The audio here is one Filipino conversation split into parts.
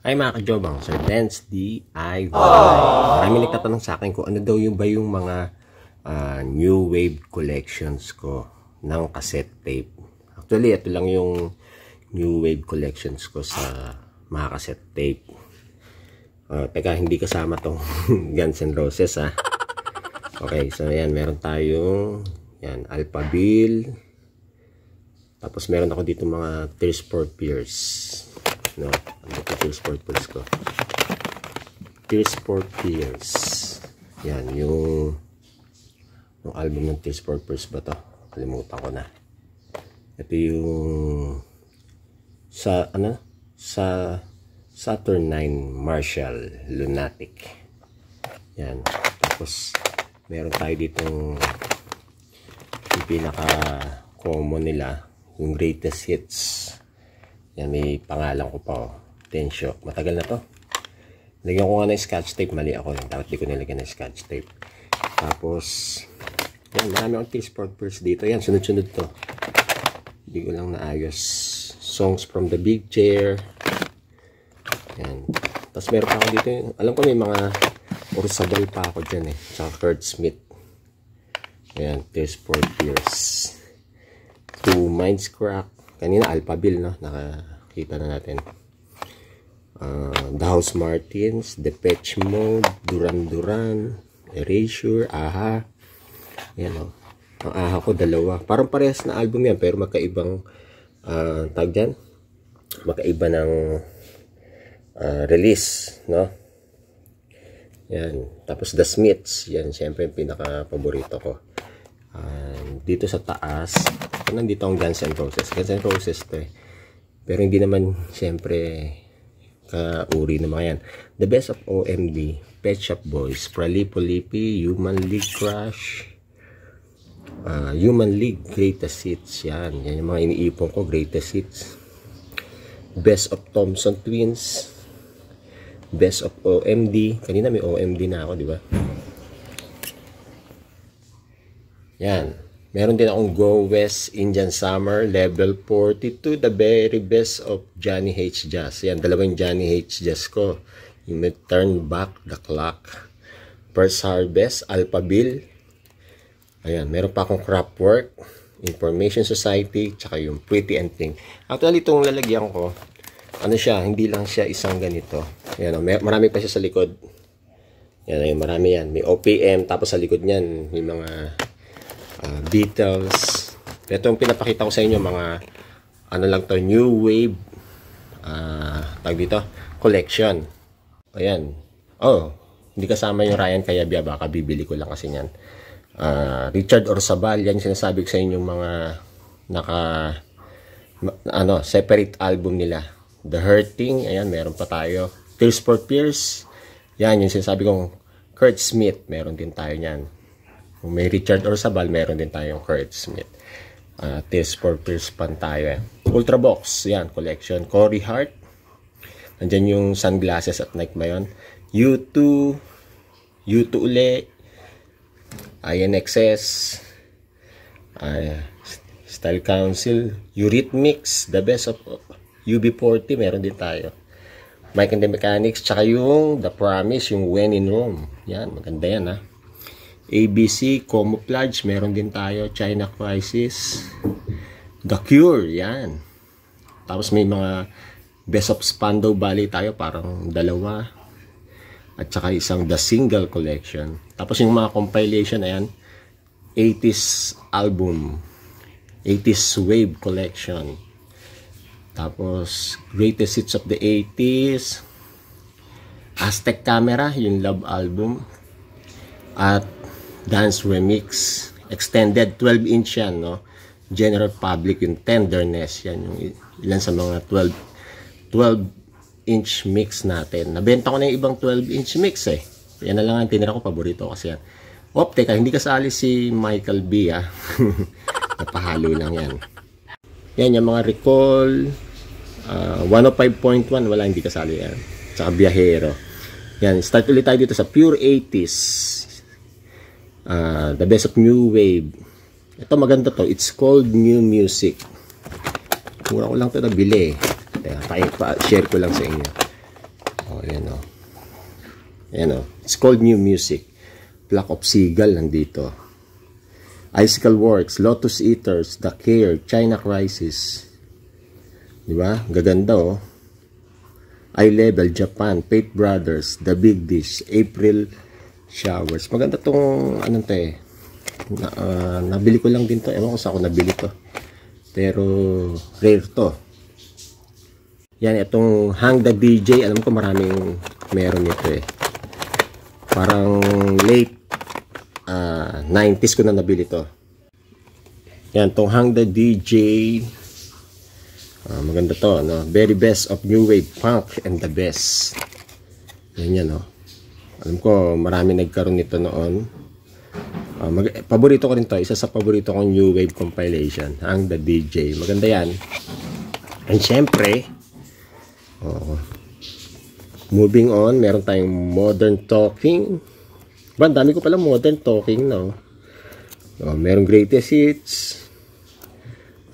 Ay mga kajobang, Sir Benz DIY. Marami nagtatanong sa akin kung ano daw yung mga new wave collections ko ng cassette tape. Actually, ito lang yung new wave collections ko sa mga cassette tape. Teka, hindi kasama tong Guns N' Roses ha. Okay, so yan, meron tayong yan, Alphaville. Tapos meron ako dito mga Tears for Fears. No, ano ito Tears for Fears ko? Tears for Fears. Yan, yung album ng Tears for Fears ba to? Kalimutan ko na. Ito yung sa Saturn 9 Marshall Lunatic. Yan. Tapos meron tayo ditong yung pinaka common nila, yung greatest hits. Yan, may pangalan ko pa, oh. Tensyo. Matagal na to. Lagyan ko nga ng scotch tape. Mali ako. Dapat di ko nilagyan ng scotch tape. Tapos yan, marami akong Tears for Fears dito. Yan, sunod-sunod to. Hindi ko lang naayos. Songs from the Big Chair. Yan. Tapos meron pa ako dito. Alam ko may mga Orzabal pa ako dyan eh. Tsaka Kurt Smith. Yan, Tears for Fears. Two Minds Crack. Kanina Alphaville, no? Nakakita na natin. The House Martins, Depeche Mode, Duran Duran, Erasure, Aha. Yan, no? Ang Aha ko dalawa. Parang parehas na album yan, pero magkaibang tag dyan. Magkaiba ng release, no? Yan. Tapos The Smiths. Yan, syempre yung pinaka-paborito ko. Dito sa taas, nandito ang Guns N' Roses. Guns N' Roses to eh. Pero hindi naman, syempre, kauri ng mga yan. The Best of OMD, Pet Shop Boys, Pralipolipi, Human League Crush, Human League Greatest Hits. Yan. Yan yung mga iniipon ko, Greatest Hits. Best of Thompson Twins, Best of OMD. Kanina may OMD na ako, di ba? Yan. Meron din akong Go West, Indian Summer, Level 42, The Very Best of Johnny H. Jazz. Yan, dalawang Johnny H. Jazz ko. Yung Turn Back the Clock. First Harvest, Alphaville. Ayan, meron pa akong Craftwork, Information Society, tsaka yung Pretty and Pink. Actually, itong lalagyan ko, ano siya, hindi lang siya isang ganito. Ayan, marami pa siya sa likod. Yan, marami yan. May OPM, tapos sa likod niyan, may mga Beatles. Ito yung pinapakita ko sa inyo, mga ano lang to, new wave tag dito, collection. Ayan. Oh, hindi kasama yung Ryan Cayabia, baka bibili ko lang kasi yan. Richard Orzabal, yan sinasabi ko sa inyo, mga separate album nila. The Hurting, ayan, meron pa tayo. Tears for Fears, yan yung sinasabi kong Kurt Smith, meron din tayo yan. Kung may Richard Orzabal, meron din tayong Kurt Smith. Tears for Fears pan tayo eh. Ultrabox, yan, collection. Corey Hart. Nandyan yung Sunglasses at Night ba yun? U2 uli. INXS. Style Council. Eurythmics. The Best of UB40, meron din tayo. Mike and the Mechanics. Tsaka yung The Promise, yung When in Rome. Yan, maganda yan ha. ABC, Camouflage, meron din tayo. China Crisis, The Cure, yan. Tapos may mga Best of Spandau Ballet tayo, parang dalawa. At saka isang The Single Collection. Tapos yung mga compilation, ayan, 80s album, 80s Wave Collection. Tapos Greatest Hits of the 80s, Aztec Camera, yung Love album. At Dance Remix, extended 12-inch yan, no? General Public, yung Tenderness, yan yung ilan sa mga 12-inch mix natin. Nabenta ko na yung ibang 12-inch mix eh. Yan na lang ang tinira ko, paborito kasi yan. Teka, hindi kasali si Michael B, ah. Napahalo lang yan. Yan, yung mga Recall, 105.1, wala, hindi kasali yan. Tsaka Viajero. Yan, start ulit tayo dito sa Pure 80s. The Best of New Wave. Ito maganda to. It's called New Music. Mura ko lang ito nabili. Pa-share ko lang sa inyo. Oh, ayan o. Ayan o. It's called New Music. Flock of Seagull nandito. Icicle Works, Lotus Eaters, The Care, China Crisis. Diba? Gaganda o. Eye Level, Japan, Fate Brothers, The Big Dish, April Showers. Maganda tong anong to eh. Nabili ko lang din to. Ewan ko saan ako nabili to. Pero rare to. Yan, itong Hang the DJ. Alam ko maraming meron nito eh. Parang late 90s ko na nabili to. Yan, itong Hang the DJ. Maganda to, no? Very best of new wave punk and the best. Yan yan, no? Alam ko, marami nagkaroon nito noon. Paborito ko rin to. Isa sa paborito kong new wave compilation. Hang the DJ. Maganda yan. And syempre, moving on, meron tayong Modern Talking. Ba, dami ko pala Modern Talking, no? Merong Greatest Hits.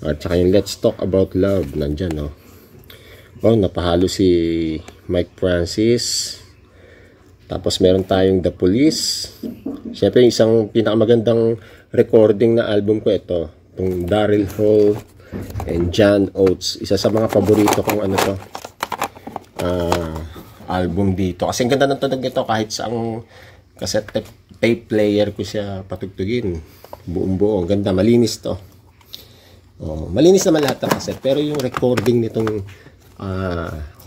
At saka yung Let's Talk About Love, nandyan, no? Napahalo si Mike Francis. Tapos meron tayong The Police. Siyempre, isang pinakamagandang recording na album ko ito. Itong Daryl Hall and John Oates. Isa sa mga paborito kong ano to. Album dito. Kasi ang ganda ng tunog nito kahit sa ang cassette tape player ko siya patugtugin. Buong buo. Ang ganda. Malinis to. Malinis naman lahat ng cassette. Pero yung recording nitong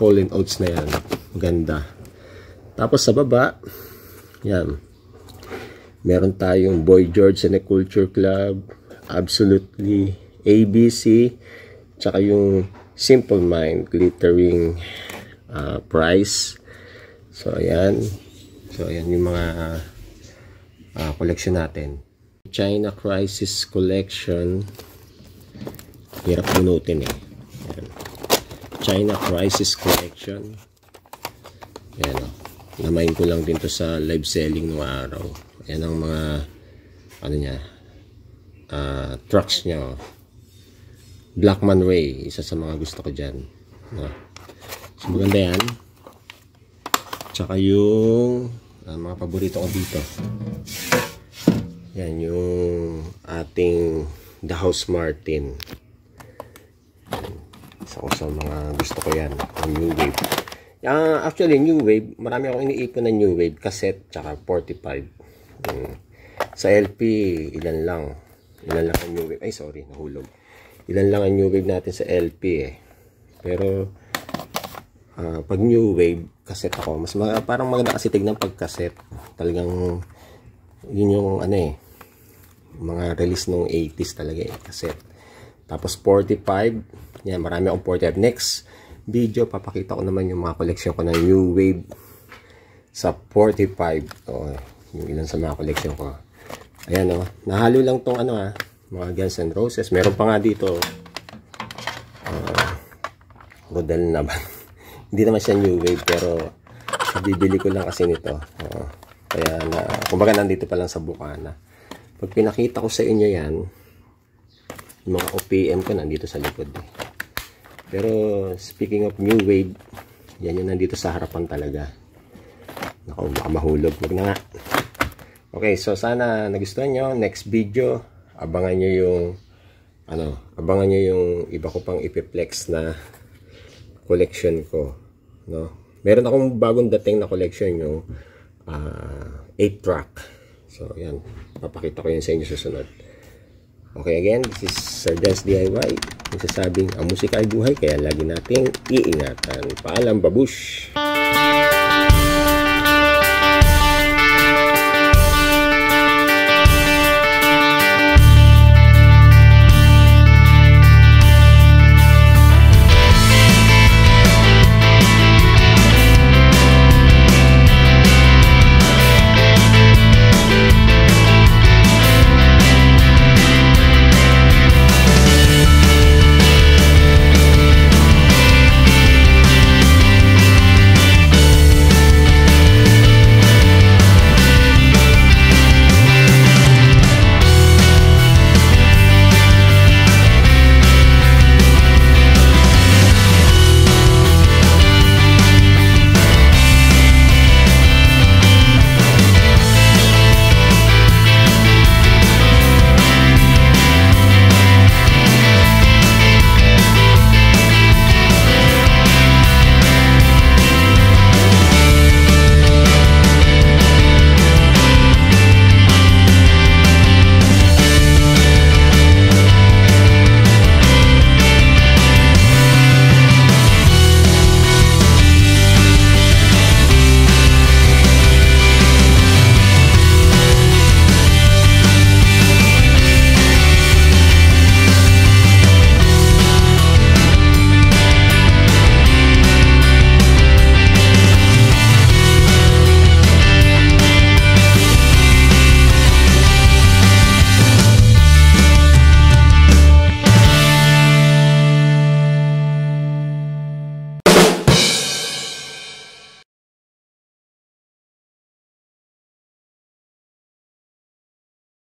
Hall and Oates na yan, maganda. Tapos sa baba, yan. Meron tayong Boy George and the Culture Club, Absolutely, ABC, tsaka yung Simple Mind, Glittering Price. So, ayan. So, ayan yung mga collection natin. China Crisis Collection. Hirap bunutin eh. Ayan. China Crisis Collection. Ayan o. Namain ko lang din to sa live selling noong araw. Ayan ang mga ano niya. Trucks niya. Blackman Ray. Isa sa mga gusto ko dyan. So maganda yan. Tsaka yung mga paborito ko dito. Yan yung ating The House Martin. Isa ko sa mga gusto ko yan. Ang New Wave. Actually, New Wave, marami akong iniipon na New Wave. Cassette, tsaka 45. Sa LP, ilan lang. Ilan lang ang New Wave. Ay, sorry, nahulog. Ilan lang ang New Wave natin sa LP eh. Pero, pag New Wave, cassette ako. Parang maganda kasi tignan pag cassette. Talagang, yun yung ano eh. Mga release nung 80s talaga eh. Cassette. Tapos 45. Yan, marami akong 45. Next video, papakita ko naman yung mga collection ko ng New Wave sa 45. Yung ilan sa mga collection ko. Ayan o. Nahalo lang tong ano mga Guns N' Roses. Meron pa nga dito. Rodel na ba? Hindi naman siya New Wave pero bibili ko lang kasi nito. Kaya kumbaga nandito pa lang sa bukana. Pag pinakita ko sa inyo yan, yung mga OPM ko nandito sa likod eh. Pero speaking of New Wave, yan yung nandito sa harapan talaga. Naku, baka mahulog. Huwag na nga. Okay, so sana nagustuhan nyo. Next video, abangan nyo yung iba ko pang ipiplex na collection ko. No? Meron akong bagong dating na collection yung 8-track. So, yan. Papakita ko yun sa inyo susunod. Okay, again, this is Sir Jens DIY. Nagsasabing, ang musika ay buhay, kaya lagi nating iingatan. Paalam, babush!